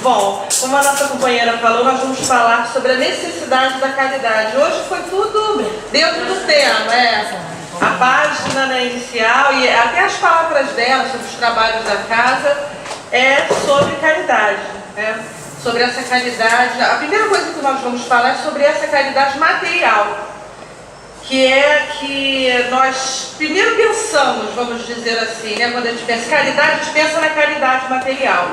Bom, como a nossa companheira falou, nós vamos falar sobre a necessidade da caridade. Hoje foi tudo dentro do tema, a página, né, inicial e até as palavras dela sobre os trabalhos da casa é sobre caridade, né? Sobre essa caridade. A primeira coisa que nós vamos falar é sobre essa caridade material, que é que nós primeiro pensamos, vamos dizer assim, né? Quando a gente pensa em caridade, a gente pensa na caridade material.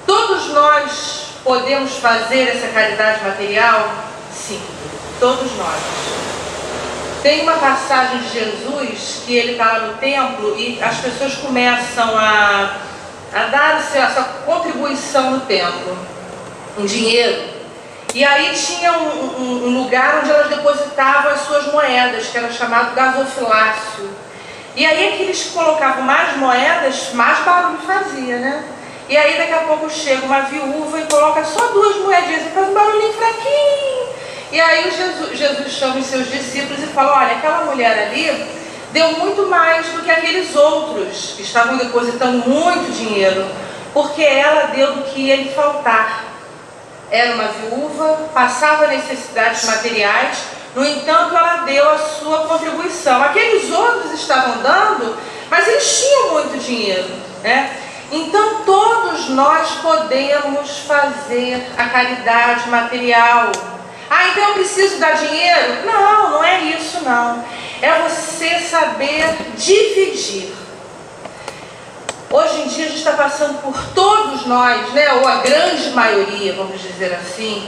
Todos nós podemos fazer essa caridade material? Sim, todos nós. Tem uma passagem de Jesus que ele está lá no templo e as pessoas começam a dar a sua contribuição no templo, um dinheiro. E aí tinha um lugar onde elas depositavam as suas moedas, que era chamado gasofilácio. E aí que eles colocavam mais moedas, mais barulho fazia, né? E aí daqui a pouco chega uma viúva e coloca só 2 moedinhas e faz um barulhinho fraquinho. E aí Jesus chama os seus discípulos e fala: olha, aquela mulher ali deu muito mais do que aqueles outros que estavam depositando muito dinheiro, porque ela deu do que ia lhe faltar. Era uma viúva, passava necessidades materiais, no entanto ela deu a sua contribuição. Aqueles outros estavam dando, mas eles tinham muito dinheiro, né? Então todos nós podemos fazer a caridade material. Ah, então eu preciso dar dinheiro? Não, não é isso não. É você saber dividir. Hoje em dia a gente está passando por todos nós, né? Ou a grande maioria, vamos dizer assim,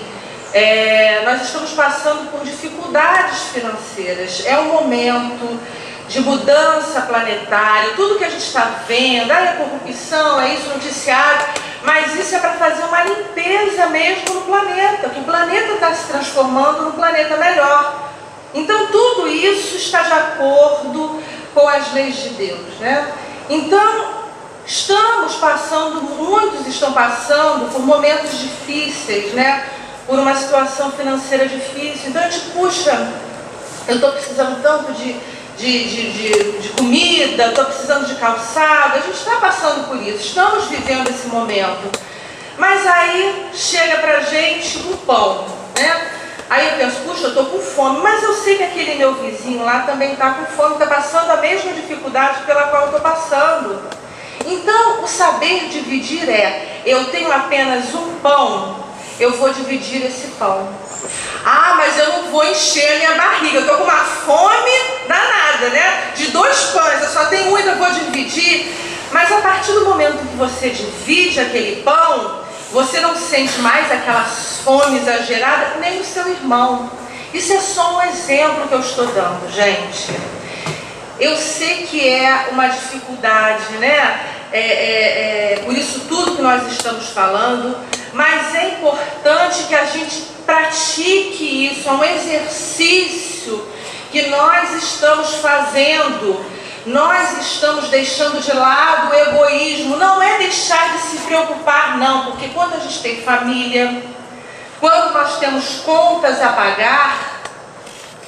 nós estamos passando por dificuldades financeiras. É um momento de mudança planetária, tudo que a gente está vendo, é corrupção, é isso, noticiário, mas isso é para fazer uma limpeza mesmo no planeta, que o planeta está se transformando num planeta melhor. Então tudo isso está de acordo com as leis de Deus, né? Então estamos passando, muitos estão passando por momentos difíceis, né? Por uma situação financeira difícil. Então a gente, puxa, eu estou precisando tanto de comida, estou precisando de calçado. A gente está passando por isso, estamos vivendo esse momento. Mas aí chega pra gente o pão, né? Aí eu penso, puxa, eu estou com fome, mas eu sei que aquele meu vizinho lá também está com fome, está passando a mesma dificuldade pela qual eu estou passando. Então o saber dividir eu tenho apenas um pão, eu vou dividir esse pão. Ah, mas eu não vou encher a minha barriga, eu estou com uma fome danada, né? De 2 pães, eu só tenho um, ainda vou dividir. Mas a partir do momento que você divide aquele pão, você não sente mais aquela fome exagerada, nem o seu irmão. Isso é só um exemplo que eu estou dando, gente. Eu sei que é uma dificuldade, né? Por isso tudo que nós estamos falando, mas é importante que a gente pratique isso, é um exercício que nós estamos fazendo. Nós estamos deixando de lado o egoísmo. Não é deixar de se preocupar, não, porque quando a gente tem família, quando nós temos contas a pagar,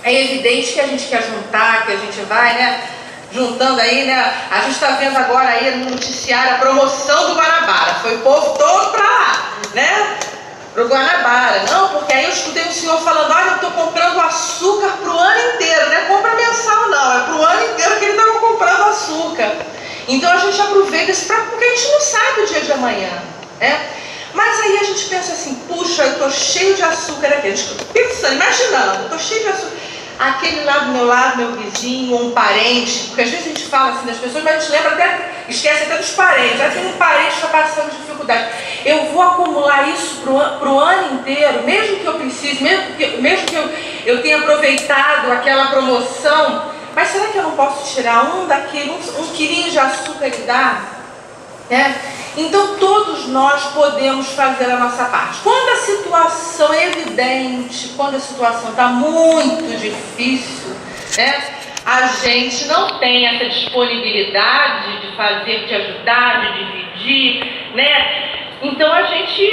é evidente que a gente quer juntar, que a gente vai, né, juntando aí, né? A gente está vendo agora aí no noticiário a promoção do Guanabara. Foi o povo todo para lá, né? Pro Guanabara. Não, porque aí eu escutei um senhor falando: olha, eu estou comprando açúcar para o ano inteiro, não é compra mensal não, é para o ano inteiro que ele estava comprando açúcar. Então a gente aproveita isso porque a gente não sabe o dia de amanhã, né? Mas aí a gente pensa assim: puxa, eu estou cheio de açúcar aqui. A gente fica pensando, imaginando, estou cheio de açúcar. Aquele lá do meu lado, meu vizinho, ou um parente, porque às vezes a gente fala assim das pessoas, mas a gente lembra até, esquece até dos parentes. Já tem um parente que está passando dificuldade. Eu vou acumular isso para o ano inteiro, mesmo que eu precise, mesmo que eu tenha aproveitado aquela promoção, mas será que eu não posso tirar um quilinho de açúcar e dar? Então todos nós podemos fazer a nossa parte. Quando a situação é evidente, quando a situação está muito difícil, a gente não tem essa disponibilidade de fazer, de ajudar, de dividir, então a gente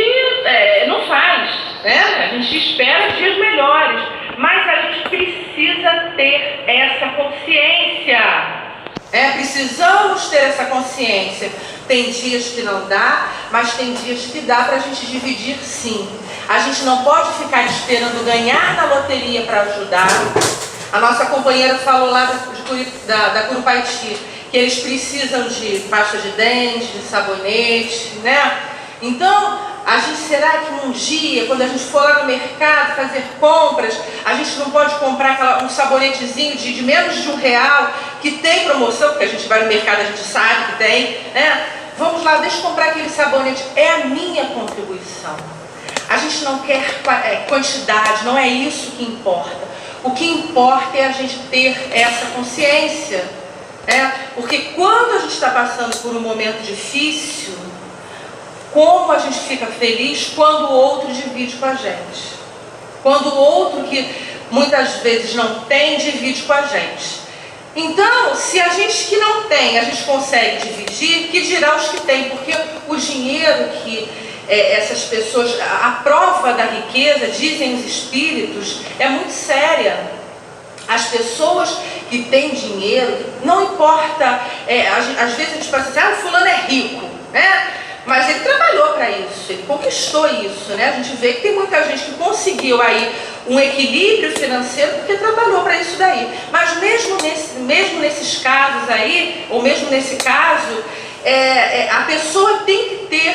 não faz, a gente espera dias melhores, mas a gente precisa ter essa consciência. Precisamos ter essa consciência. Tem dias que não dá, mas tem dias que dá para a gente dividir sim. A gente não pode ficar esperando ganhar na loteria para ajudar. A nossa companheira falou lá da Curupaiti que eles precisam de pasta de dente, de sabonete, né? Então, será que um dia, quando a gente for lá no mercado fazer compras, a gente não pode comprar um sabonetezinho de menos de R$1, que tem promoção, porque a gente vai no mercado, a gente sabe que tem, né? Vamos lá, deixa eu comprar aquele sabonete. É a minha contribuição. A gente não quer quantidade, não é isso que importa. O que importa é a gente ter essa consciência, né? Porque quando a gente está passando por um momento difícil, como a gente fica feliz quando o outro divide com a gente. Quando o outro, que muitas vezes não tem, divide com a gente. Então, se a gente que não tem, a gente consegue dividir, que dirá os que têm? Porque o dinheiro que essas pessoas, a prova da riqueza, dizem os espíritos, é muito séria. As pessoas que têm dinheiro, não importa, às vezes a gente pensa assim, o fulano é rico, né? Mas ele trabalhou para isso, ele conquistou isso, né? A gente vê que tem muita gente que conseguiu aí um equilíbrio financeiro porque trabalhou para isso daí. Mas mesmo nesses casos aí, ou mesmo nesse caso, a pessoa tem que ter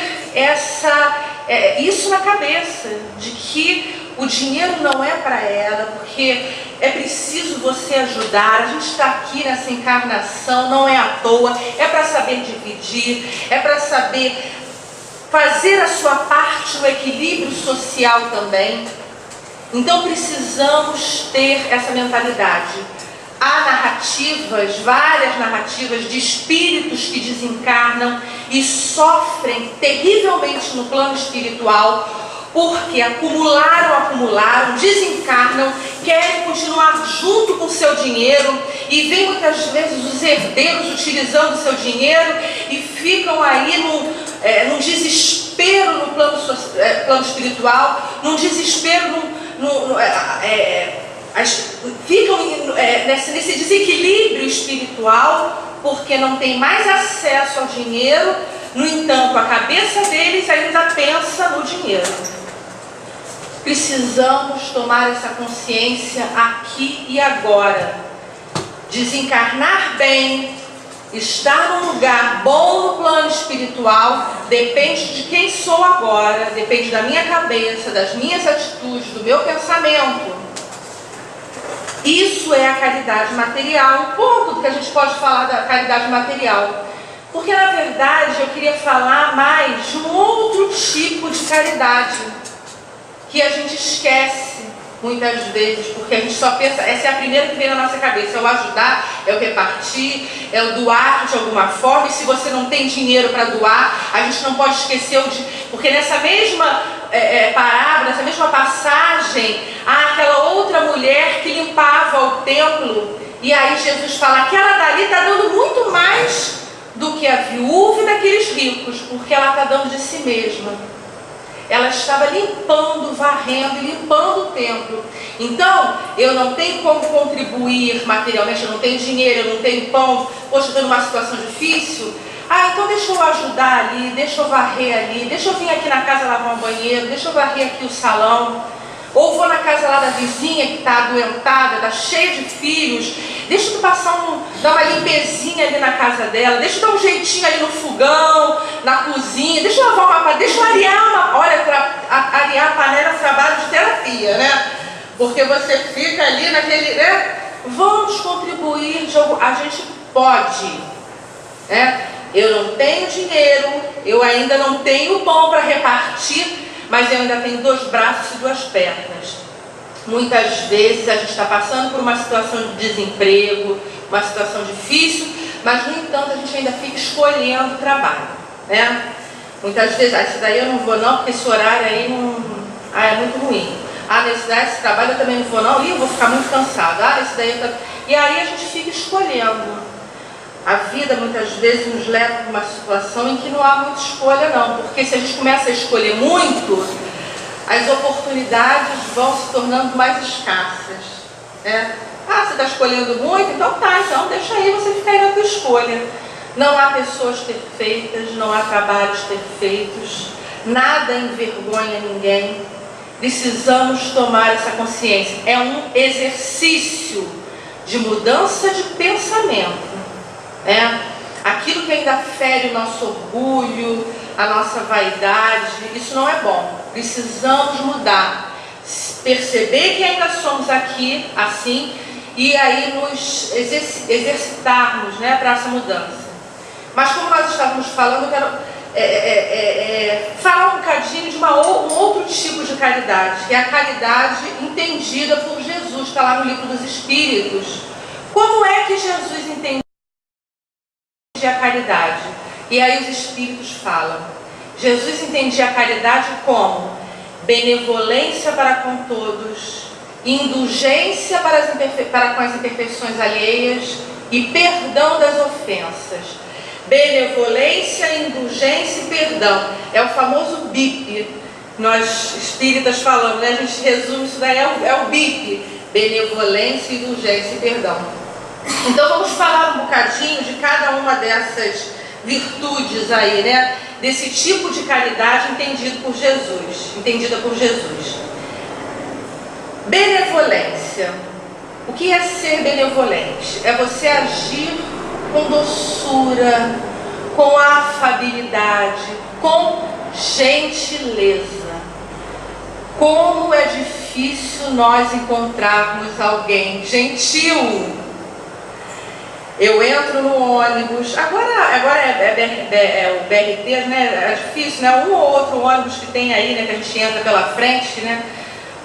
isso na cabeça, de que o dinheiro não é para ela, porque é preciso você ajudar. A gente está aqui nessa encarnação, não é à toa, é para saber dividir, é para saber fazer a sua parte no equilíbrio social também. Então precisamos ter essa mentalidade. Há narrativas, várias narrativas de espíritos que desencarnam e sofrem terrivelmente no plano espiritual, porque acumularam, desencarnam, querem continuar junto com o seu dinheiro e vem muitas vezes os herdeiros utilizando o seu dinheiro e ficam aí num desespero no plano espiritual, num desespero, ficam nesse desequilíbrio espiritual porque não tem mais acesso ao dinheiro. No entanto, a cabeça deles ainda pensa no dinheiro. Precisamos tomar essa consciência aqui e agora. Desencarnar bem, estar num lugar bom no plano espiritual, depende de quem sou agora, depende da minha cabeça, das minhas atitudes, do meu pensamento. Isso é a caridade material, um pouco do que a gente pode falar da caridade material. Porque, na verdade, eu queria falar mais de um outro tipo de caridade, que a gente esquece muitas vezes, porque a gente só pensa, essa é a primeira que vem na nossa cabeça, é o ajudar, é o repartir, é o doar de alguma forma. E se você não tem dinheiro para doar, a gente não pode esquecer porque nessa mesma parábola, nessa mesma passagem, há aquela outra mulher que limpava o templo, e aí Jesus fala, aquela dali está dando muito mais do que a viúva e daqueles ricos, porque ela está dando de si mesma. Ela estava limpando, varrendo e limpando o templo. Então, eu não tenho como contribuir materialmente, eu não tenho dinheiro, eu não tenho pão, poxa, estou numa situação difícil. Então deixa eu ajudar ali, deixa eu varrer ali, deixa eu vir aqui na casa lavar um banheiro, deixa eu varrer aqui o salão. Ou vou na casa lá da vizinha que está adoentada, está cheia de filhos, deixa eu dar uma limpezinha ali na casa dela, deixa eu dar um jeitinho ali no fogão, na cozinha, deixa eu lavar uma panela, deixa eu arear arear a panela é um trabalho de terapia, né? Porque você fica ali naquele, né? Vamos contribuir, a gente pode, né? Eu não tenho dinheiro, eu ainda não tenho pão para repartir, mas eu ainda tenho 2 braços e 2 pernas. Muitas vezes a gente está passando por uma situação de desemprego, uma situação difícil, mas no entanto a gente ainda fica escolhendo o trabalho, né? Muitas vezes, isso daí eu não vou não, porque esse horário aí é muito ruim. Esse trabalho eu também não vou não, eu vou ficar muito cansado. Esse daí E aí a gente fica escolhendo. A vida muitas vezes nos leva para uma situação em que não há muita escolha não, porque se a gente começa a escolher muito, as oportunidades vão se tornando mais escassas, né? Você está escolhendo muito, então deixa aí, você fica aí na tua escolha. Não há pessoas perfeitas, não há trabalhos perfeitos, nada envergonha ninguém. Precisamos tomar essa consciência. É um exercício de mudança de pensamento, né? Aquilo que ainda fere o nosso orgulho, a nossa vaidade, isso não é bom. Precisamos mudar, perceber que ainda somos aqui assim e aí nos exercitarmos, né, para essa mudança. Mas como nós estávamos falando, eu quero falar um bocadinho de um outro tipo de caridade, que é a caridade entendida por Jesus, está lá no Livro dos Espíritos. Como é que Jesus entende a caridade? E aí os Espíritos falam. Jesus entendia a caridade como benevolência para com todos, indulgência para com as imperfeições alheias e perdão das ofensas. Benevolência, indulgência e perdão. É o famoso BIP. Nós espíritas falamos, né? A gente resume isso daí, é o BIP. Benevolência, indulgência e perdão. Então vamos falar um bocadinho de cada uma dessas virtudes aí, né? Desse tipo de caridade entendida por Jesus. Benevolência. O que é ser benevolente? É você agir com doçura, com afabilidade, com gentileza. Como é difícil nós encontrarmos alguém gentil. Eu entro no ônibus, agora é o BRT, né? É difícil, né? Um ou outro ônibus que tem aí, né? Que a gente entra pela frente, né?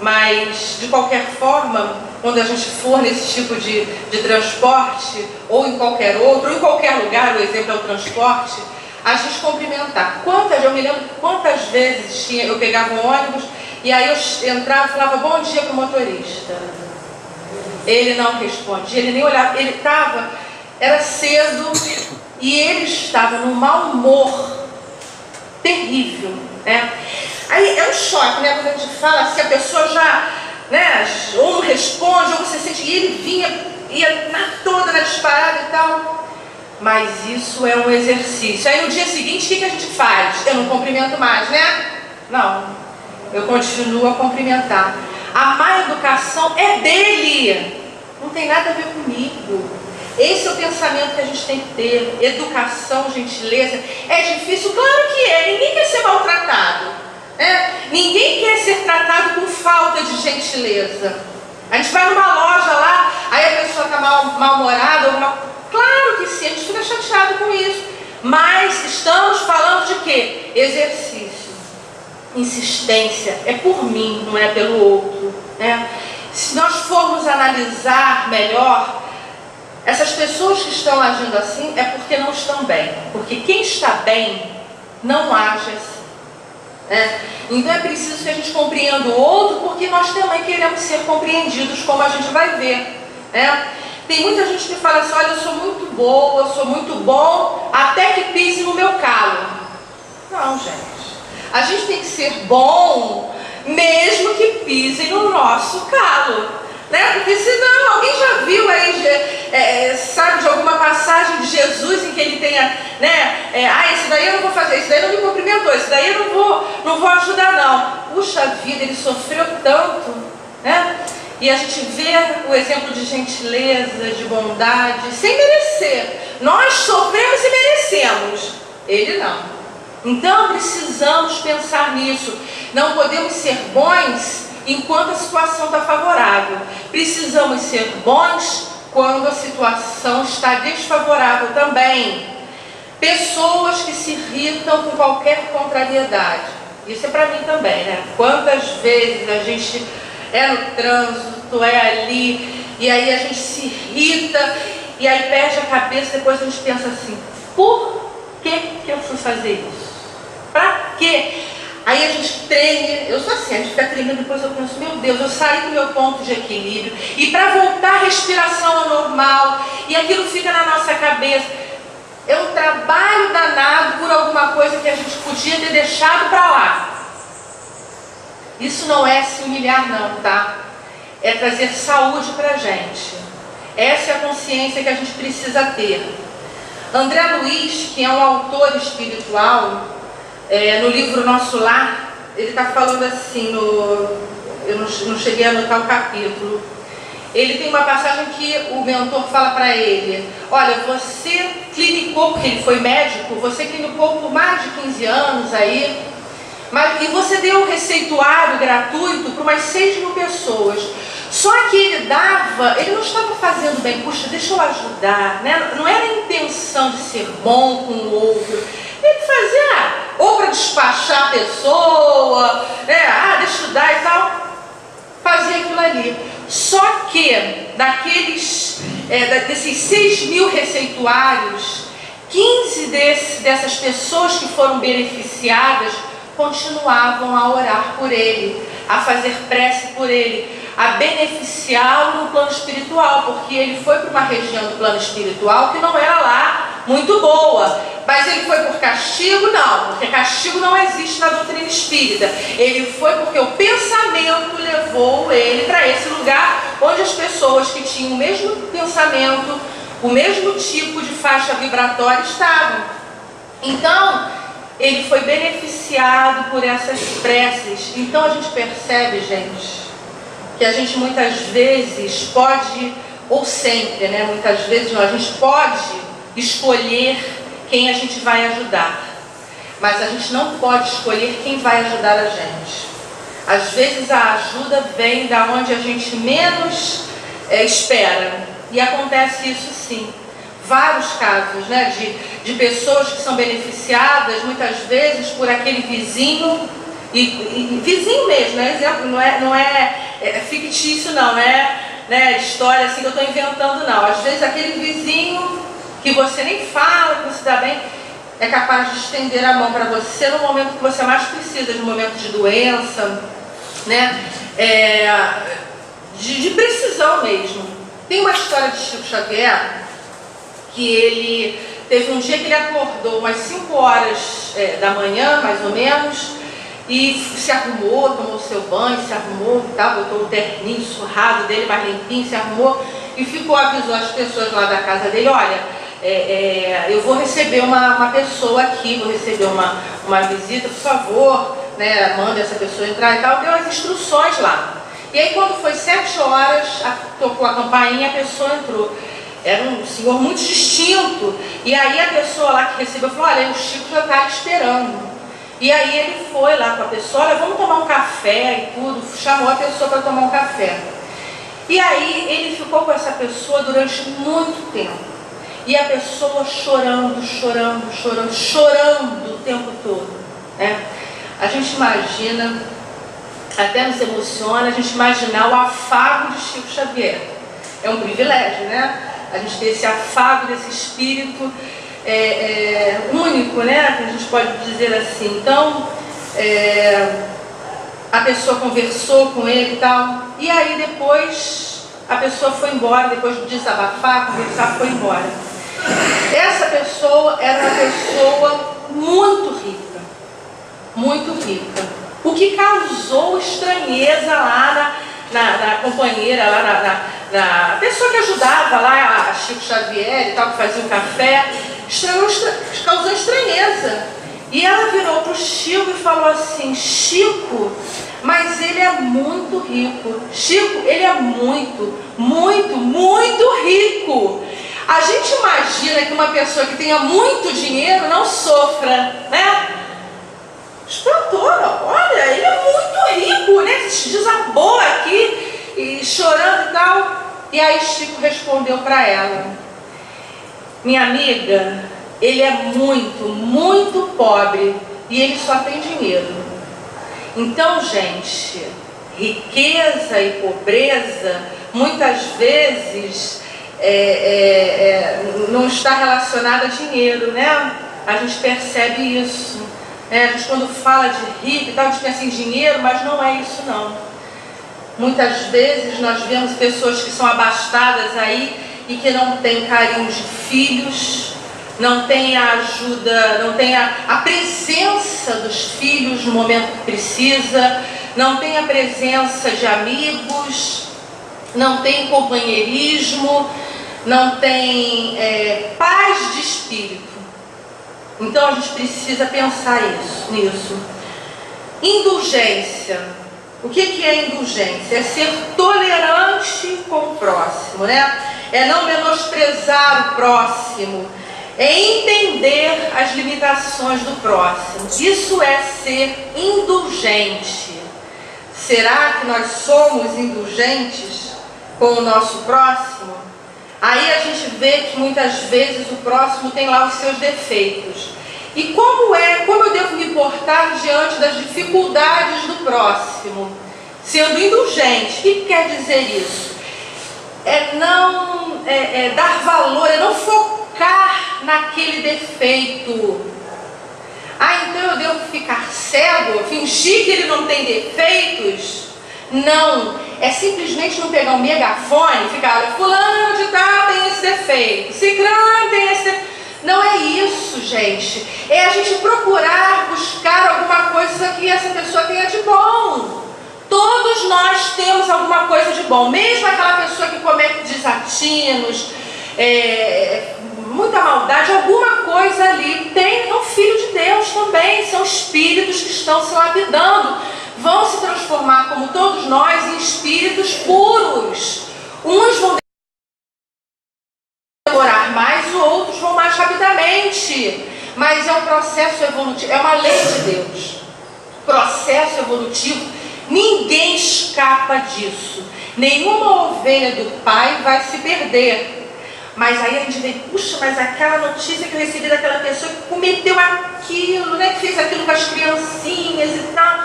Mas, de qualquer forma, quando a gente for nesse tipo de transporte, ou em qualquer outro, ou em qualquer lugar, o exemplo é o transporte, a gente cumprimentar. Eu me lembro quantas vezes eu pegava um ônibus, e aí eu entrava e falava bom dia para o motorista. Ele não respondia, ele nem olhava, era cedo, e ele estava num mau humor terrível, né? Aí é um choque, né? Quando a gente fala assim, a pessoa já, né, ou não responde, ou você sente, e ele ia toda na disparada e tal. Mas isso é um exercício. Aí no dia seguinte, o que a gente faz? Eu não cumprimento mais, né? Não, eu continuo a cumprimentar. A má educação é dele, não tem nada a ver comigo. Esse é o pensamento que a gente tem que ter. Educação, gentileza. É difícil? Claro que é. Ninguém quer ser maltratado, né? Ninguém quer ser tratado com falta de gentileza. A gente vai numa loja lá, aí a pessoa está mal-humorada, claro que sim, a gente fica chateado com isso. Mas estamos falando de quê? Exercício, insistência. É por mim, não é pelo outro, né? Se nós formos analisar melhor, essas pessoas que estão agindo assim é porque não estão bem. Porque quem está bem não age assim, né? Então é preciso que a gente compreenda o outro, porque nós também queremos ser compreendidos, como a gente vai ver, né? Tem muita gente que fala assim, olha, eu sou muito boa, eu sou muito bom, até que pise no meu calo. Não, gente. A gente tem que ser bom, mesmo que pisem no nosso calo, né? Porque senão, alguém já viu aí, sabe, de alguma passagem de Jesus em que ele tenha, né? Esse daí eu não vou fazer, esse daí não me cumprimentou, esse daí eu não vou ajudar não. Puxa vida, ele sofreu tanto, né? E a gente vê o exemplo de gentileza, de bondade, sem merecer. Nós sofremos e merecemos, ele não. Então precisamos pensar nisso. Não podemos ser bons enquanto a situação está favorável. Precisamos ser bons quando a situação está desfavorável também. Pessoas que se irritam com qualquer contrariedade. Isso é para mim também, né? Quantas vezes a gente é no trânsito, é ali, e aí a gente se irrita, e aí perde a cabeça, depois a gente pensa assim, por que eu fui fazer isso? Pra quê? Aí a gente treme, eu sou assim, a gente fica tremendo, depois eu penso, meu Deus, eu saí do meu ponto de equilíbrio, e para voltar a respiração ao normal, e aquilo fica na nossa cabeça, é um trabalho danado por alguma coisa que a gente podia ter deixado para lá. Isso não é se humilhar não, tá? É trazer saúde para a gente. Essa é a consciência que a gente precisa ter. André Luiz, que é um autor espiritual, no livro Nosso Lar, ele está falando assim, eu não cheguei a anotar o capítulo, ele tem uma passagem que o mentor fala para ele: olha, você clinicou, porque ele foi médico, você clinicou por mais de 15 anos aí, e você deu um receituário gratuito para umas 6.000 pessoas. Só que ele não estava fazendo bem, puxa, deixa eu ajudar, né? Não era a intenção de ser bom com o outro. Ele fazia, ou para despachar a pessoa, né? Deixa eu dar e tal, fazia aquilo ali. Só que desses 6.000 receituários, 15 dessas pessoas que foram beneficiadas continuavam a orar por ele, a fazer prece por ele, a beneficiá-lo no plano espiritual, porque ele foi para uma região do plano espiritual que não era lá muito boa. Mas ele foi por castigo? Não, porque castigo não existe na doutrina espírita. Ele foi porque o pensamento levou ele para esse lugar onde as pessoas que tinham o mesmo pensamento, o mesmo tipo de faixa vibratória estavam. Então, ele foi beneficiado por essas preces. Então a gente percebe, gente, que a gente muitas vezes pode, ou sempre, né? Muitas vezes a gente pode escolher quem a gente vai ajudar, mas a gente não pode escolher quem vai ajudar a gente. Às vezes a ajuda vem da onde a gente menos espera, e acontece isso sim. Vários casos, né, de pessoas que são beneficiadas muitas vezes por aquele vizinho, e vizinho mesmo, né? Exemplo, não é fictício, não é história assim que eu estou inventando, não. Às vezes aquele vizinho que você nem fala, que você dá bem, é capaz de estender a mão para você no momento que você mais precisa, no momento de doença, né? De precisão mesmo. Tem uma história de Chico Xavier, que ele teve um dia que ele acordou umas 5 horas da manhã, mais ou menos, e se arrumou, tomou seu banho, se arrumou e tal, botou o terninho surrado dele, mais limpinho, se arrumou e avisou as pessoas lá da casa dele: olha, eu vou receber uma pessoa aqui, vou receber uma visita, por favor, né, manda essa pessoa entrar e tal. Deu as instruções lá. E aí quando foi 7 horas, tocou a campainha, a pessoa entrou. Era um senhor muito distinto. E aí a pessoa lá que recebeu falou: olha, o Chico já está esperando. E aí ele foi lá com a pessoa: olha, vamos tomar um café e tudo. Chamou a pessoa para tomar um café. E aí ele ficou com essa pessoa durante muito tempo. E a pessoa chorando o tempo todo, né? A gente imagina, até nos emociona, a gente imaginar o afago de Chico Xavier. É um privilégio, né? A gente ter esse afago desse espírito único, né? Que a gente pode dizer assim. Então, a pessoa conversou com ele e tal, e aí depois a pessoa foi embora, depois de desabafar, conversar, foi embora. Essa pessoa era uma pessoa muito rica, o que causou estranheza lá na companheira, lá na pessoa que ajudava lá, a Chico Xavier e tal, que fazia o café, causou estranheza. E ela virou para o Chico e falou assim: Chico, mas ele é muito rico. Chico, ele é muito rico. A gente imagina que uma pessoa que tenha muito dinheiro não sofra, né? Espantou, olha, ele é muito rico, né? Desabou aqui, e chorando e tal. E aí Chico respondeu para ela: minha amiga, ele é muito pobre e ele só tem dinheiro. Então, gente, riqueza e pobreza muitas vezes não está relacionada a dinheiro, né? A gente percebe isso. A gente, quando fala de rico e tal, a gente pensa em dinheiro, mas não é isso não. Muitas vezes nós vemos pessoas que são abastadas aí e que não têm carinho de filhos, não tem a ajuda, não tem a presença dos filhos no momento que precisa, não tem a presença de amigos, não tem companheirismo, não tem paz de espírito. Então a gente precisa pensar nisso. Indulgência. O que é indulgência? É ser tolerante com o próximo, né? É não menosprezar o próximo. É entender as limitações do próximo. Isso é ser indulgente. Será que nós somos indulgentes com o nosso próximo? Aí a gente vê que muitas vezes o próximo tem lá os seus defeitos. E como eu devo me portar diante das dificuldades do próximo? Sendo indulgente. O que quer dizer isso? É não dar valor, é não focar naquele defeito. Então eu devo ficar cego, fingir que ele não tem defeitos? Não, é simplesmente não pegar um megafone e ficar, olha, fulano de tal tem esse defeito, ciclano tem esse defeito. Não é isso, gente. É a gente procurar buscar alguma coisa que essa pessoa tenha de bom. Todos nós temos alguma coisa de bom. Mesmo aquela pessoa que comete desatinos, muita maldade, alguma coisa ali tem. É um filho de Deus também. São espíritos que estão se lapidando. Vão se transformar, como todos nós, em espíritos puros. Uns vão demorar mais, os outros vão mais rapidamente. Mas é um processo evolutivo, é uma lei de Deus. Processo evolutivo, ninguém escapa disso. Nenhuma ovelha do Pai vai se perder. Mas aí a gente vê, puxa, mas aquela notícia que eu recebi daquela pessoa que cometeu aquilo, né? Que fez aquilo com as criancinhas e tal.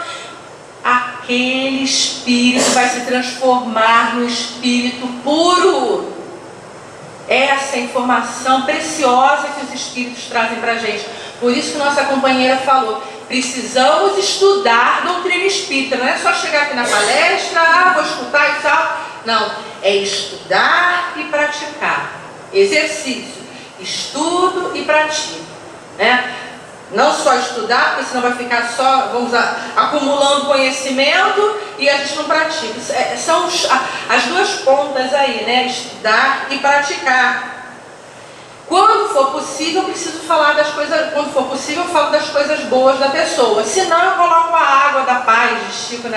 Aquele espírito vai se transformar no espírito puro. Essa informação preciosa que os espíritos trazem para a gente. Por isso que nossa companheira falou, precisamos estudar doutrina espírita. Não é só chegar aqui na palestra, vou escutar e tal. Não, é estudar e praticar. Exercício, estudo e pratico, né? Não só estudar, porque senão vai ficar só, vamos acumulando conhecimento e a gente não pratica. São as duas pontas aí, né? Estudar e praticar. Quando for possível, eu preciso falar das coisas, quando for possível, eu falo das coisas boas da pessoa. Senão eu coloco a água da paz de Chico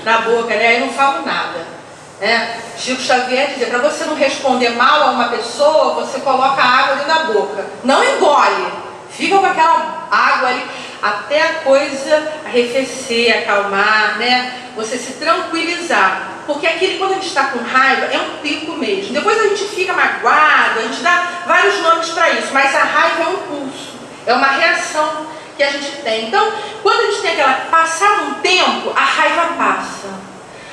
na boca, né? Aí não falo nada. Chico Xavier dizia, para você não responder mal a uma pessoa, você coloca a água dentro da boca. Não engole. Fica com aquela água ali até a coisa arrefecer, acalmar, né? Você se tranquilizar. Porque aquele, quando a gente está com raiva, é um pico mesmo. Depois a gente fica magoado, a gente dá vários nomes para isso. Mas a raiva é um impulso, é uma reação que a gente tem. Então, quando a gente tem aquela... Passado um tempo, a raiva passa.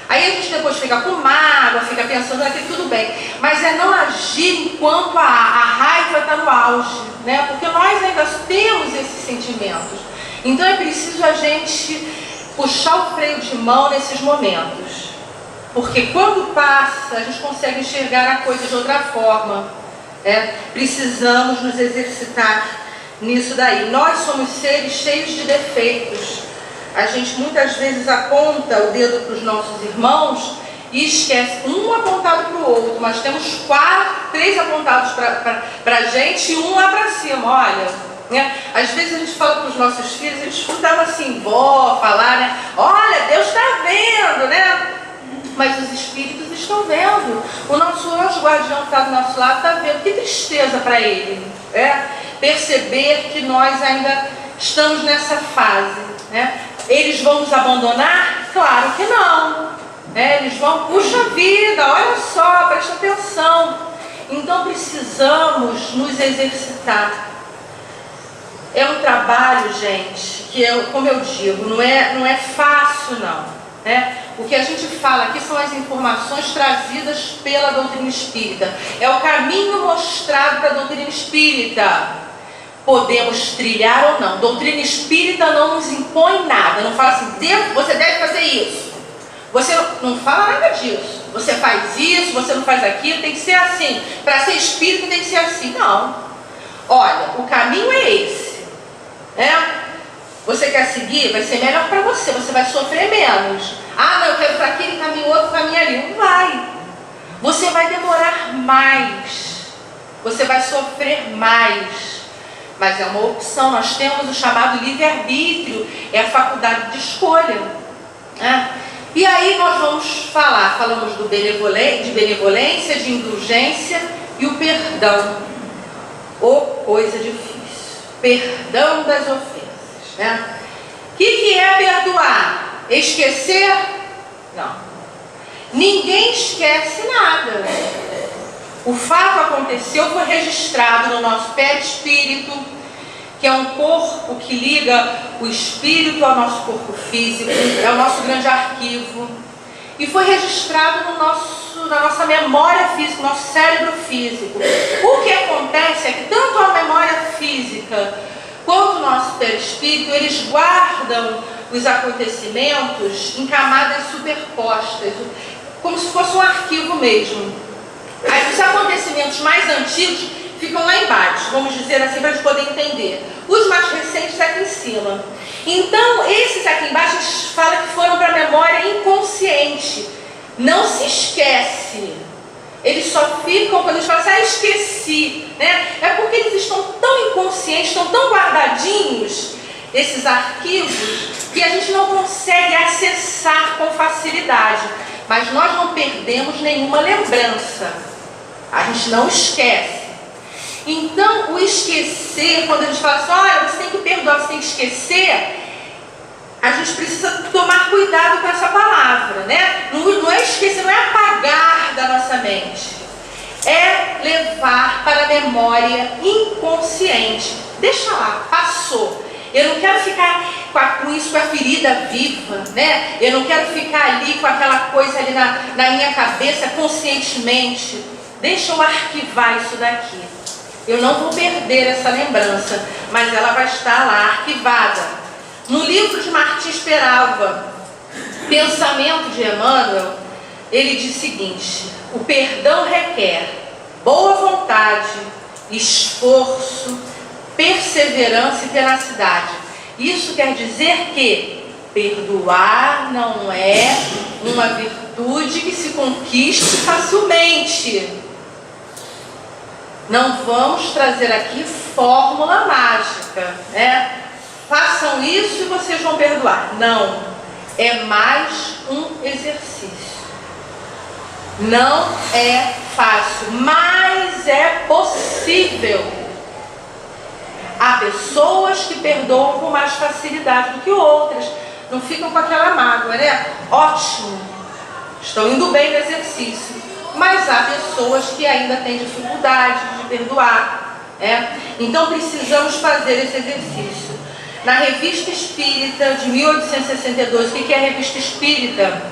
Aí a gente depois fica com mágoa, fica pensando naquilo, tudo bem. Mas é não agir enquanto a raiva está no auge, né? Porque nós ainda temos esses sentimentos. Então é preciso a gente puxar o freio de mão nesses momentos. Porque quando passa, a gente consegue enxergar a coisa de outra forma. Precisamos nos exercitar nisso daí. Nós somos seres cheios de defeitos. A gente muitas vezes aponta o dedo para os nossos irmãos e esquece um apontado para o outro, mas temos 3 apontados para a gente e um lá para cima, olha. Né? Às vezes a gente fala para os nossos filhos, eles escutavam assim, vó, falar, né? Olha, Deus está vendo, né? Mas os espíritos estão vendo. O nosso anjo guardião que está do nosso lado está vendo. Que tristeza para ele, perceber que nós ainda estamos nessa fase, né? Eles vão nos abandonar? Claro que não. Eles vão, puxa vida, olha só, presta atenção. Então precisamos nos exercitar. É um trabalho, gente, que como eu digo, não é fácil não. O que a gente fala aqui são as informações trazidas pela doutrina espírita. É o caminho mostrado para a doutrina espírita. Podemos trilhar ou não. Doutrina espírita não nos impõe nada. Não fala assim, você deve fazer isso. Você não fala nada disso. Você faz isso, você não faz aquilo, tem que ser assim. Para ser espírita tem que ser assim. Não. Olha, o caminho é esse. Você quer seguir? Vai ser melhor para você. Você vai sofrer menos. Não, eu quero para aquele caminho, outro caminho ali. Não vai. Você vai demorar mais. você vai sofrer mais. Mas é uma opção, nós temos o chamado livre-arbítrio, é a faculdade de escolha, né? E aí nós falamos de benevolência, de indulgência e o perdão. Coisa difícil, perdão das ofensas, né? O que é perdoar? Esquecer? Não. Ninguém esquece nada. O fato aconteceu, foi registrado no nosso perispírito, que é um corpo que liga o espírito ao nosso corpo físico, é o nosso grande arquivo, e foi registrado na nossa memória física, no nosso cérebro físico. O que acontece é que tanto a memória física quanto o nosso perispírito, eles guardam os acontecimentos em camadas superpostas, como se fosse um arquivo mesmo. Aí, os acontecimentos mais antigos ficam lá embaixo, vamos dizer assim, para a gente poder entender. Os mais recentes aqui em cima. Então, esses aqui embaixo, a gente fala que foram para a memória inconsciente. Não se esquece. Eles só ficam, quando a gente fala assim, esqueci, né? É porque eles estão tão inconscientes, estão tão guardadinhos, esses arquivos, que a gente não consegue acessar com facilidade. Mas nós não perdemos nenhuma lembrança. A gente não esquece. Então, o esquecer, quando a gente fala assim, olha, você tem que perdoar, você tem que esquecer, a gente precisa tomar cuidado com essa palavra, né? Não é esquecer, não é apagar da nossa mente. É levar para a memória inconsciente. Deixa lá, passou. Eu não quero ficar com isso, com a ferida viva, né? Eu não quero ficar ali com aquela coisa ali na minha cabeça conscientemente. Deixa eu arquivar isso daqui. Eu não vou perder essa lembrança, mas ela vai estar lá arquivada. No livro de Martins Peralva, Pensamento de Emmanuel, ele diz o seguinte: o perdão requer boa vontade, esforço, perseverança e tenacidade. Isso quer dizer que perdoar não é uma virtude que se conquiste facilmente. Não vamos trazer aqui fórmula mágica, né? Façam isso e vocês vão perdoar. Não, é mais um exercício. Não é fácil, mas é possível. Há pessoas que perdoam com mais facilidade do que outras, não ficam com aquela mágoa, né? Ótimo, estão indo bem no exercício, mas há pessoas que ainda têm dificuldade de perdoar, né? Então precisamos fazer esse exercício. Na Revista Espírita de 1862, o que é a Revista Espírita?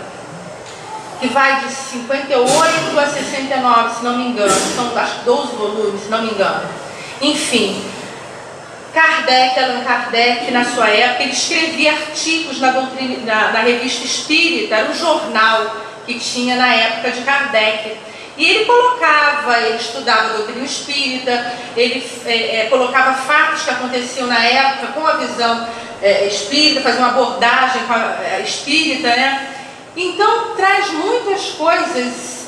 Que vai de 58 a 69, se não me engano, são acho que 12 volumes, se não me engano. Enfim, Allan Kardec, na sua época, ele escrevia artigos na Revista Espírita, era um jornal que tinha na época de Kardec. E ele estudava a doutrina espírita, ele colocava fatos que aconteciam na época com a visão espírita, fazia uma abordagem com a espírita, né? Então, traz muitas coisas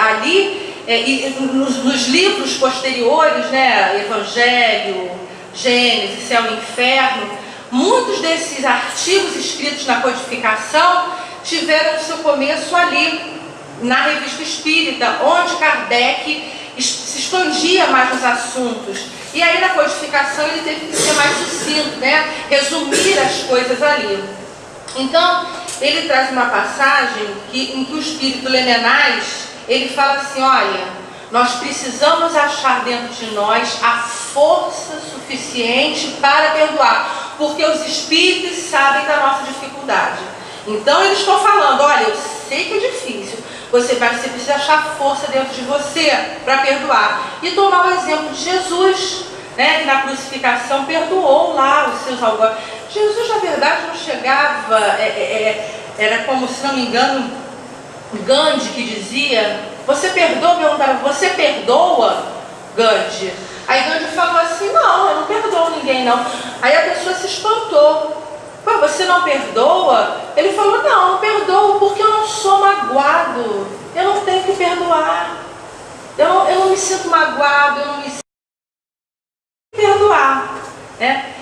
ali, e nos livros posteriores, né? Evangelho, Gênesis, Céu e Inferno, muitos desses artigos escritos na codificação tiveram seu começo ali, na Revista Espírita, onde Kardec se expandia mais nos assuntos. E aí na codificação ele teve que ser mais sucinto, né? Resumir as coisas ali. Então, ele traz uma passagem em que o Espírito Lemenais, ele fala assim, olha, nós precisamos achar dentro de nós a força suficiente para perdoar, porque os Espíritos sabem da nossa dificuldade. Então eles estão falando, olha, eu sei que é difícil, você precisa achar força dentro de você para perdoar. E tomar o exemplo de Jesus, né, que na crucificação perdoou lá os seus algozes. Jesus, na verdade, não chegava, era como, se não me engano, Gandhi que dizia, você perdoa? Perguntaram, você perdoa, Gandhi? Aí Gandhi falou assim, não, eu não perdoo ninguém não. Aí a pessoa se espantou. Você não perdoa? Ele falou, não perdoo porque eu não sou magoado, eu não tenho que perdoar. Eu não me sinto magoado, eu não me sinto perdoar, né?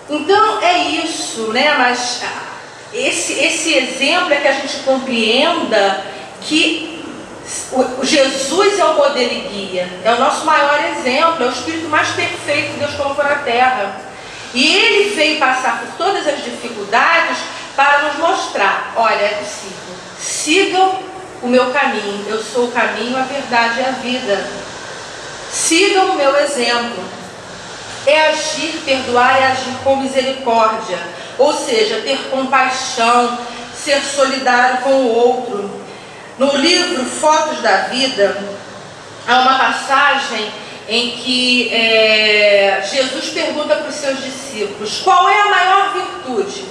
Então é isso, né? Mas esse exemplo é que a gente compreenda que o Jesus é o modelo e guia, é o nosso maior exemplo, é o Espírito mais perfeito que Deus colocou na terra. E Ele veio passar por todas as dificuldades para nos mostrar, olha, é possível, sigam o meu caminho, eu sou o caminho, a verdade e a vida. Sigam o meu exemplo. É agir, perdoar, é agir com misericórdia, ou seja, ter compaixão, ser solidário com o outro. No livro Fotos da Vida, há uma passagem em que Jesus pergunta para os seus discípulos, qual é a maior virtude?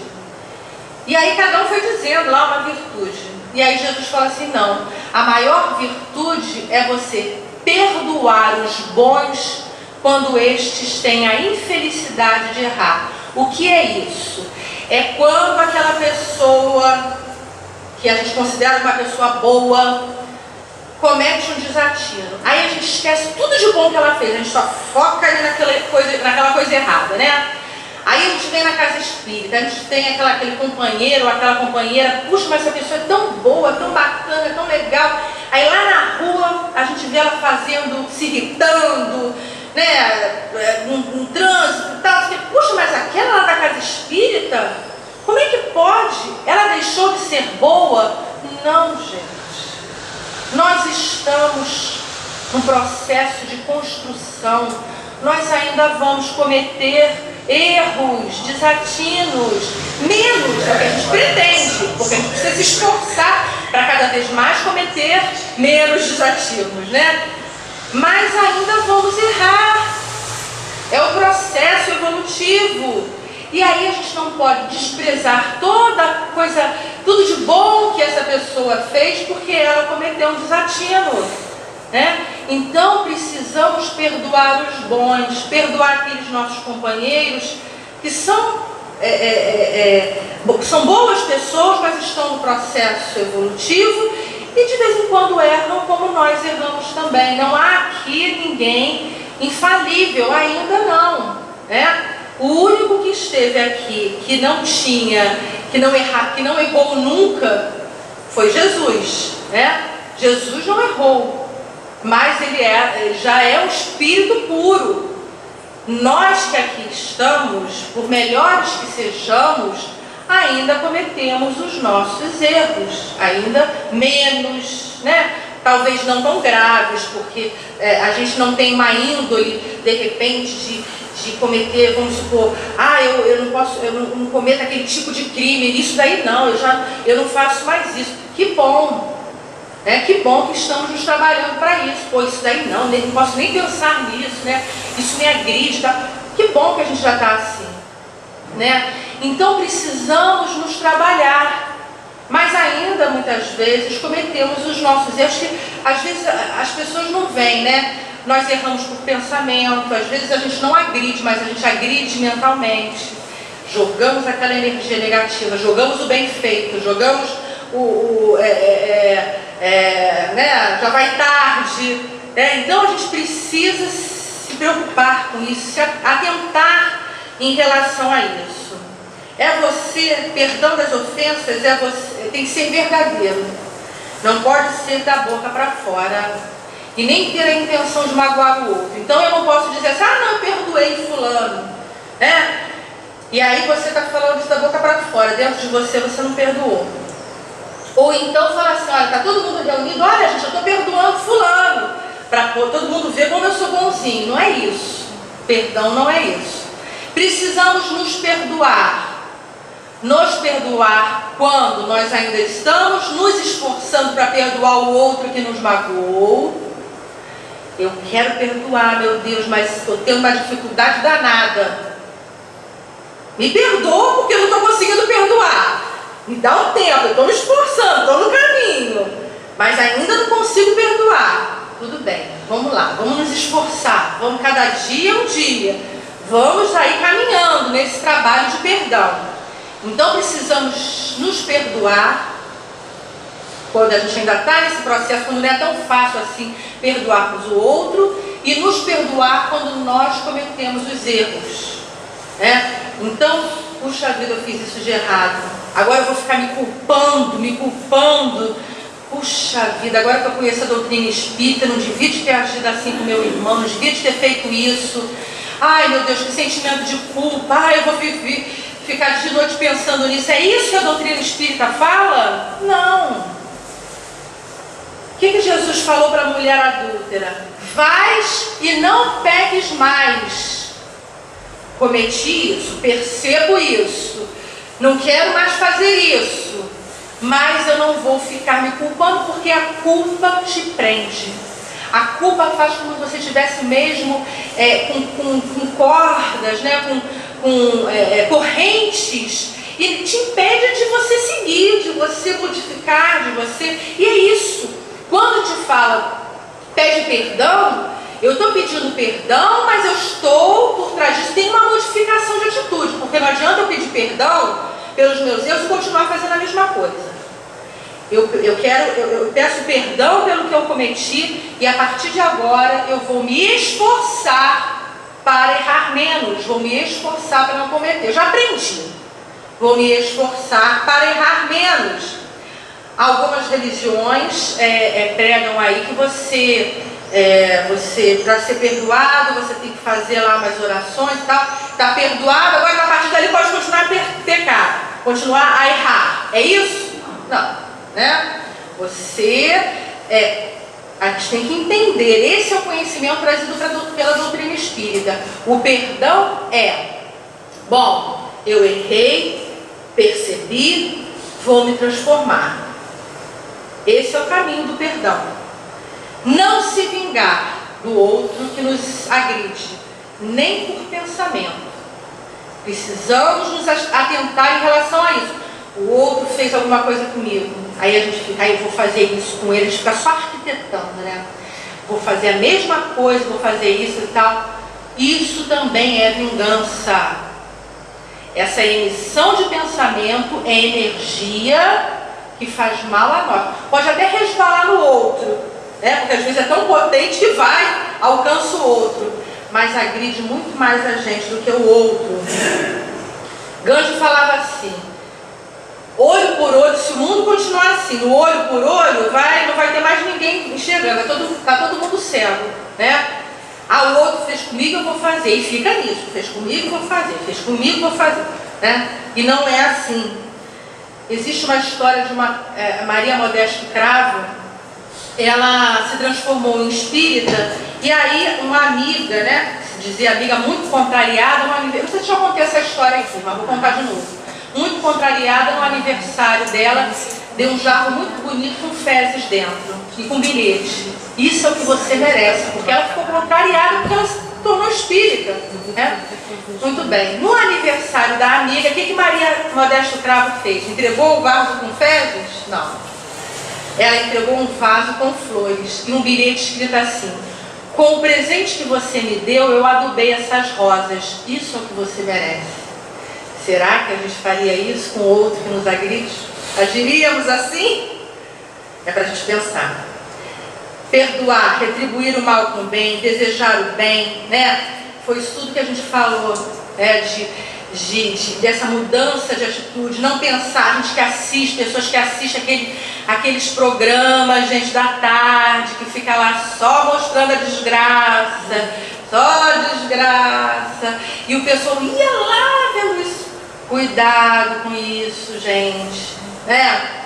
E aí cada um foi dizendo lá uma virtude. E aí Jesus fala assim, não, a maior virtude é você perdoar os bons quando estes têm a infelicidade de errar. O que é isso? É quando aquela pessoa, que a gente considera uma pessoa boa, comete um desatino. Aí a gente esquece tudo de bom que ela fez, a gente só foca ali naquela coisa errada, né? Aí a gente vem na casa espírita, a gente tem aquele companheiro ou aquela companheira, puxa, mas essa pessoa é tão boa, tão bacana, tão legal. Aí lá na rua a gente vê ela se irritando, né, um trânsito e tal. Puxa, mas aquela lá da casa espírita, como é que pode? Ela deixou de ser boa? Não, gente. Nós estamos num processo de construção. Nós ainda vamos cometer erros, desatinos, menos do que a gente pretende, porque a gente precisa se esforçar para cada vez mais cometer menos desatinos, né? Mas ainda vamos errar. É o processo evolutivo. E aí a gente não pode desprezar tudo de bom que essa pessoa fez, porque ela cometeu um desatino, né? Então precisamos perdoar os bons, perdoar aqueles nossos companheiros que são boas pessoas, mas estão no processo evolutivo e de vez em quando erram como nós erramos também. Não há aqui ninguém infalível, ainda não, né? O único que esteve aqui, que não errou nunca, foi Jesus, né? Jesus não errou, mas ele já é o Espírito puro. Nós que aqui estamos, por melhores que sejamos, ainda cometemos os nossos erros, ainda menos, né? Talvez não tão graves, porque a gente não tem uma índole, de repente, de cometer, vamos supor, eu não cometo aquele tipo de crime, isso daí não, eu não faço mais isso. Que bom, né? Que bom que estamos nos trabalhando para isso. Pô, isso daí não posso nem pensar nisso, né? Isso me agride, tá? Que bom que a gente já está assim, né? Então precisamos nos trabalhar. Mas ainda, muitas vezes, cometemos os nossos erros que, às vezes, as pessoas não veem, né? Nós erramos por pensamento, às vezes a gente não agride, mas a gente agride mentalmente. Jogamos aquela energia negativa, jogamos o bem feito, jogamos né? Já vai tarde. Então a gente precisa se preocupar com isso, se atentar em relação a isso. Perdão das ofensas, tem que ser verdadeiro. Não pode ser da boca para fora. E nem ter a intenção de magoar o outro. Então eu não posso dizer assim, não, eu perdoei fulano, né? E aí você está falando isso da boca para fora, dentro de você não perdoou. Ou então fala assim, olha, está todo mundo reunido, olha gente, eu estou perdoando fulano, para todo mundo ver como eu sou bonzinho. Não é isso. Perdão não é isso. Precisamos nos perdoar. Nos perdoar quando nós ainda estamos nos esforçando para perdoar o outro que nos magoou. Eu quero perdoar, meu Deus, mas eu tenho uma dificuldade danada. Me perdoa porque eu não estou conseguindo perdoar. Me dá um tempo, eu estou me esforçando, estou no caminho, mas ainda não consigo perdoar. Tudo bem, vamos lá, vamos nos esforçar, vamos cada dia um dia, vamos aí caminhando nesse trabalho de perdão. Então precisamos nos perdoar quando a gente ainda está nesse processo, quando não é tão fácil assim perdoarmos o outro e nos perdoar quando nós cometemos os erros, né? Então, puxa vida, eu fiz isso de errado, agora eu vou ficar me culpando. Puxa vida, agora que eu conheço a doutrina espírita, não devia de ter agido assim com meu irmão, não devia de ter feito isso. Ai, meu Deus, que sentimento de culpa. Ai, eu vou ficar de noite pensando nisso. É isso que a doutrina espírita fala? Não. O que Jesus falou para a mulher adúltera? Vais e não peques mais. Cometi isso, percebo isso, não quero mais fazer isso, mas eu não vou ficar me culpando, porque a culpa te prende. A culpa faz como se você estivesse mesmo com cordas, né? com correntes, e te impede de você seguir, de você modificar, de você... E é isso. Quando te fala, pede perdão, eu estou pedindo perdão, mas eu estou, por trás disso, tem uma modificação de atitude, porque não adianta eu pedir perdão pelos meus erros e continuar fazendo a mesma coisa. Eu peço perdão pelo que eu cometi e a partir de agora eu vou me esforçar para errar menos, vou me esforçar para não cometer. Eu já aprendi. Vou me esforçar para errar menos. Algumas religiões pregam aí que você para ser perdoado, você tem que fazer lá umas orações e tal. Está perdoado, agora a partir dali pode continuar a pecar, continuar a errar. É isso? Não. Né? A gente tem que entender, esse é o conhecimento trazido pela doutrina espírita. O perdão bom, eu errei, percebi, vou me transformar. Esse é o caminho do perdão. Não se vingar do outro que nos agride, nem por pensamento. Precisamos nos atentar em relação a isso. O outro fez alguma coisa comigo, aí a gente fica, eu vou fazer isso com ele, a gente fica só arquitetando, né? Vou fazer a mesma coisa, vou fazer isso e tal. Isso também é vingança. Essa emissão de pensamento é energia que faz mal a nós. Pode até resvalar no outro, né? Porque às vezes é tão potente que alcança o outro, mas agride muito mais a gente do que o outro. Gancho falava assim: olho por olho, se o mundo continuar assim, no olho por olho, não vai ter mais ninguém enxergando, tá todo mundo cego, né? O outro fez comigo, eu vou fazer, e fica nisso, fez comigo, vou fazer, fez comigo, vou fazer, né? E não é assim. Existe uma história de Maria Modesto Cravo. Ela se transformou em espírita, e aí uma amiga, né, se dizia amiga muito contrariada, não sei se eu já contei essa história aqui, mas vou contar de novo. Muito contrariada, no aniversário dela, deu um jarro muito bonito com fezes dentro e com bilhete. Isso é o que você merece, porque ela ficou contrariada porque ela se tornou espírita, né? Muito bem. No aniversário da amiga, o que Maria Modesto Cravo fez? Entregou o vaso com fezes? Não. Ela entregou um vaso com flores e um bilhete escrito assim: com o presente que você me deu, eu adubei essas rosas. Isso é o que você merece. Será que a gente faria isso com o outro que nos agride? Agiríamos assim? É para a gente pensar. Perdoar, retribuir o mal com o bem, desejar o bem, né? Foi isso tudo que a gente falou, né? Dessa mudança de atitude, não pensar, a gente que assiste, pessoas que assistem aqueles programas, gente da tarde, que fica lá só mostrando a desgraça, e o pessoal ia lá vendo isso. Cuidado com isso, gente, né?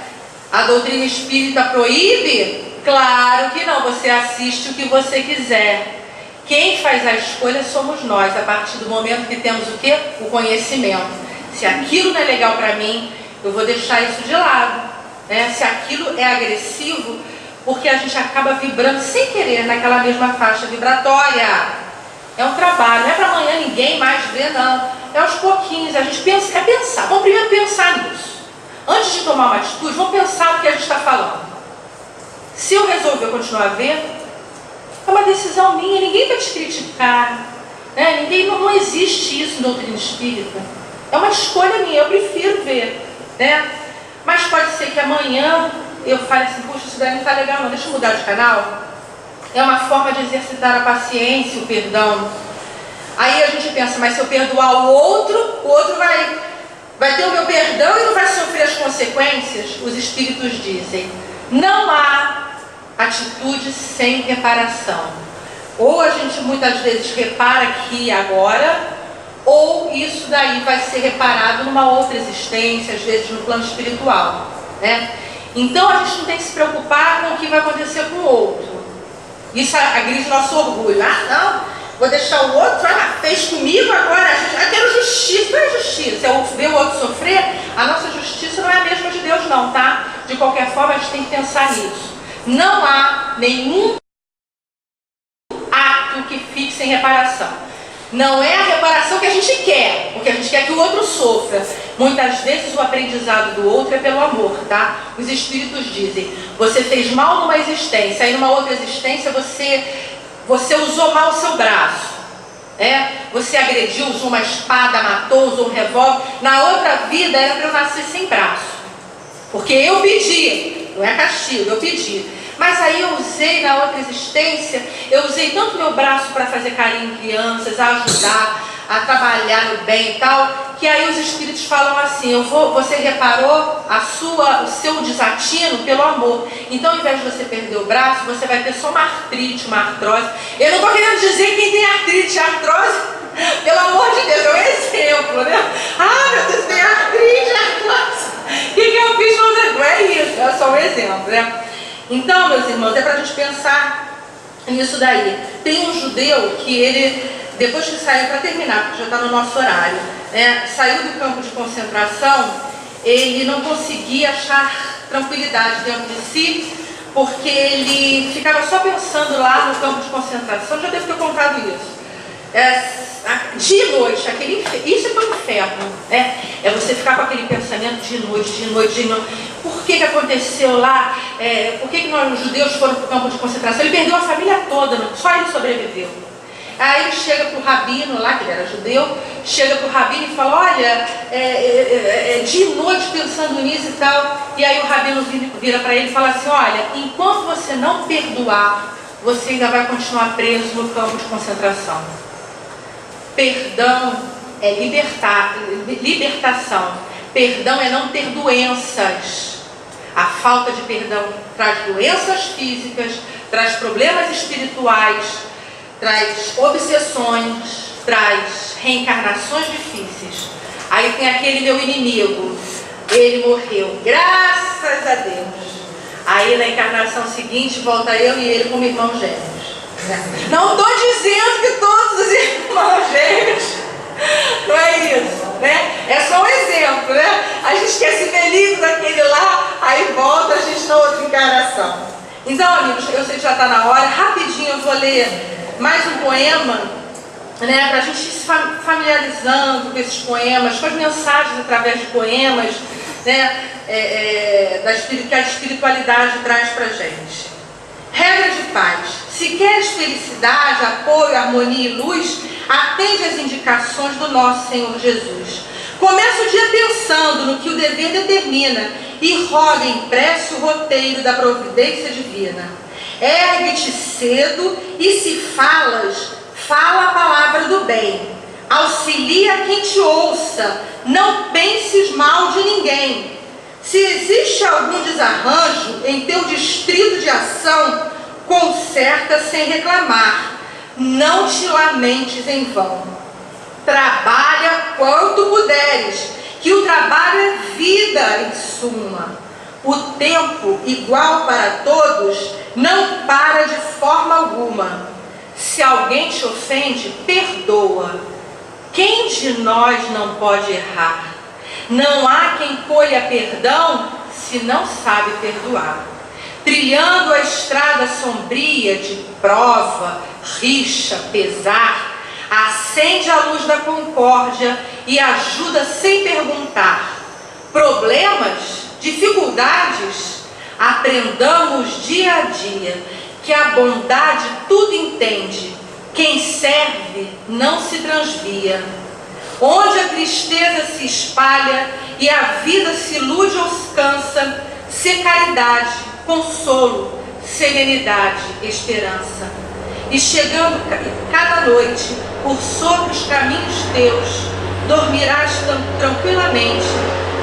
A doutrina espírita proíbe? Claro que não, você assiste o que você quiser. Quem faz a escolha somos nós, a partir do momento que temos o quê? O conhecimento. Se aquilo não é legal para mim, eu vou deixar isso de lado, né? Se aquilo é agressivo, porque a gente acaba vibrando sem querer naquela mesma faixa vibratória. É um trabalho, não é para amanhã ninguém mais ver, não. É aos pouquinhos, a gente pensar. Vamos primeiro pensar nisso. Antes de tomar uma atitude, vamos pensar no que a gente está falando. Se eu resolver continuar a ver, é uma decisão minha, ninguém vai te criticar, né? Não existe isso em doutrina espírita. É uma escolha minha, eu prefiro ver, né? Mas pode ser que amanhã eu falei assim, puxa, isso daí não está legal não, deixa eu mudar de canal. É uma forma de exercitar a paciência, o perdão. Aí a gente pensa, mas se eu perdoar o outro vai ter o meu perdão e não vai sofrer as consequências? Os Espíritos dizem, não há atitude sem reparação. Ou a gente muitas vezes repara aqui e agora, ou isso daí vai ser reparado numa outra existência, às vezes no plano espiritual, né? Então a gente não tem que se preocupar com o que vai acontecer com o outro. Isso agride nosso orgulho. Ah, não, vou deixar o outro, fez comigo, agora eu quero justiça. Não é justiça, é ver o outro sofrer. A nossa justiça não é a mesma de Deus não, tá? De qualquer forma, a gente tem que pensar nisso. Não há nenhum ato que fique sem reparação. Não é a reparação que a gente quer, porque a gente quer que o outro sofra. Muitas vezes o aprendizado do outro é pelo amor, tá? Os Espíritos dizem, você fez mal numa existência, aí numa outra existência você usou mal o seu braço, né? Você agrediu, usou uma espada, matou, usou um revólver. Na outra vida era para eu nascer sem braço, porque eu pedi, não é castigo, eu pedi. Mas aí eu usei na outra existência, eu usei tanto meu braço para fazer carinho em crianças, a ajudar, a trabalhar no bem e tal, que aí os Espíritos falam assim, você reparou o seu desatino pelo amor. Então ao invés de você perder o braço, você vai ter só uma artrite, uma artrose. Eu não estou querendo dizer que quem tem artrite e artrose, pelo amor de Deus, é um exemplo, né? Ah, meu Deus, tem artrite, artrose. O que eu fiz? Não é isso, é só um exemplo, né? Então, meus irmãos, é para a gente pensar nisso daí. Tem um judeu que ele, depois que saiu, para terminar, porque já está no nosso horário, né, saiu do campo de concentração, ele não conseguia achar tranquilidade dentro de si, porque ele ficava só pensando lá no campo de concentração. Já devo ter contado isso. Dia e noite, isso é para o inferno, né? É você ficar com aquele pensamento de noite, de noite, de noite. Por que aconteceu lá? Por que nós, os judeus, foram para o campo de concentração? Ele perdeu a família toda, só ele sobreviveu. Aí ele chega para o rabino lá, que ele era judeu, chega para o rabino e fala, olha, de noite pensando nisso e tal. E aí o rabino vira para ele e fala assim, olha, enquanto você não perdoar, você ainda vai continuar preso no campo de concentração. Perdão é libertação. Perdão é não ter doenças. A falta de perdão traz doenças físicas, traz problemas espirituais, traz obsessões, traz reencarnações difíceis. Aí tem aquele meu inimigo, ele morreu, graças a Deus. Aí na encarnação seguinte volta eu e ele como irmãos gêmeos. Não estou dizendo que todos os irmãos gêmeos, não é isso, né? É só um exemplo, né? A gente quer se feliz daquele lá, aí volta a gente na outra encarnação. Então, amigos, eu sei que já está na hora, rapidinho eu vou ler mais um poema, né? Para a gente ir se familiarizando com esses poemas, com as mensagens através de poemas, né? Que a espiritualidade traz para a gente. Regra de paz. Se queres felicidade, apoio, harmonia e luz, atende às indicações do nosso Senhor Jesus. Começa o dia pensando no que o dever determina e roga em prece o roteiro da providência divina. Ergue-te cedo e se falas, fala a palavra do bem. Auxilia quem te ouça, não penses mal de ninguém. Se existe algum desarranjo em teu distrito de ação, conserta sem reclamar, não te lamentes em vão. Trabalha quanto puderes, que o trabalho é vida em suma. O tempo igual para todos não para de forma alguma. Se alguém te ofende, perdoa. Quem de nós não pode errar? Não há quem colha perdão se não sabe perdoar. Trilhando a estrada sombria de prova, rixa, pesar, acende a luz da concórdia e ajuda sem perguntar. Problemas, dificuldades, aprendamos dia a dia que a bondade tudo entende. Quem serve não se transvia. Onde a tristeza se espalha e a vida se ilude ou se cansa, ser caridade, consolo, serenidade, esperança. E chegando cada noite por sobre os caminhos teus, dormirás tranquilamente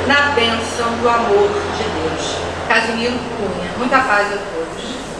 na bênção do amor de Deus. Casimiro Cunha. Muita paz a todos.